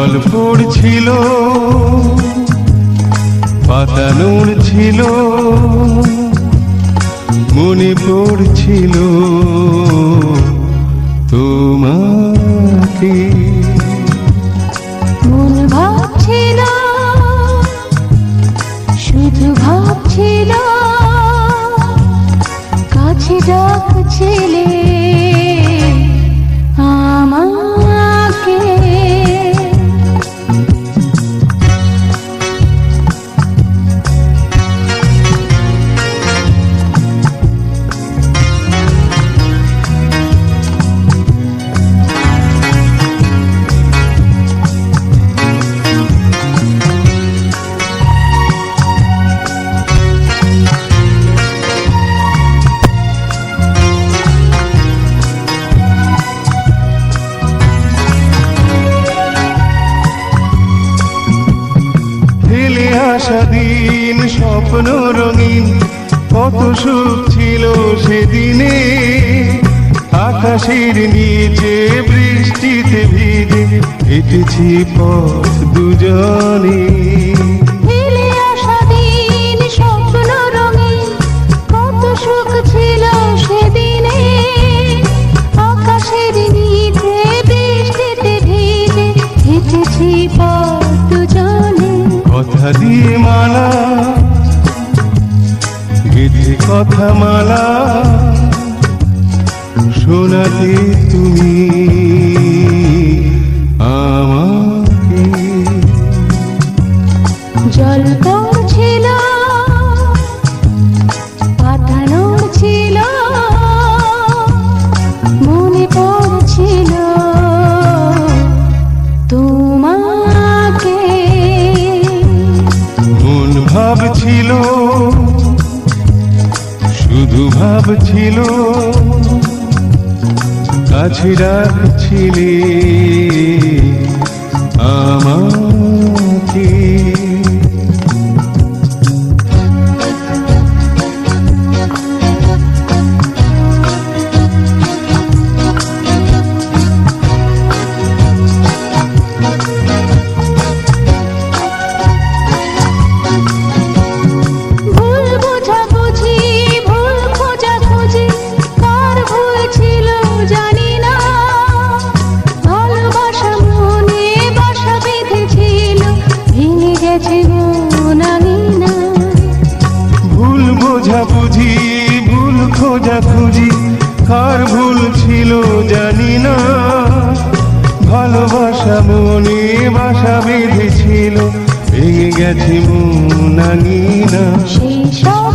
জল পড়ছিল, পাতা নড়ছিল, মনে পড়ছিল তোমাকে। মন ভাবছিল, শুধু ভাবছিল, কাছে ডাকছিলে আমাকে। দিন স্বপ্ন রঙিন, কত সুখ ছিল সেদিনে। আকাশের নিচে বৃষ্টিতে ভিজে হেঁটেছি পথ দুজনে। ফেলে আসা দিন স্বপ্ন রঙিন, কত সুখ ছিল সেদিনে। আকাশের নিচে বৃষ্টিতে ভিজে হেঁটেছি পথ দুজনে। কথা দিয়ে মালা গেথে কথা মালা, শোনাতে তুমি আমাকে। জল পড়ছিল, পাতা নড়ছিল, মনে পড়ছিল তোমাকে। মন ভাবছিল, শুধু ভাবছিল, কাছে রাখছিলে আমাকে। ভুল বোঝাবুঝি, ভুল খোঁজাখুঁজি, কার ভুল ছিল জানি না। ভালোবাসা মনে বাসা বেঁধেছিল, ভেঙে গেছে মন আঙিনা। সেই সব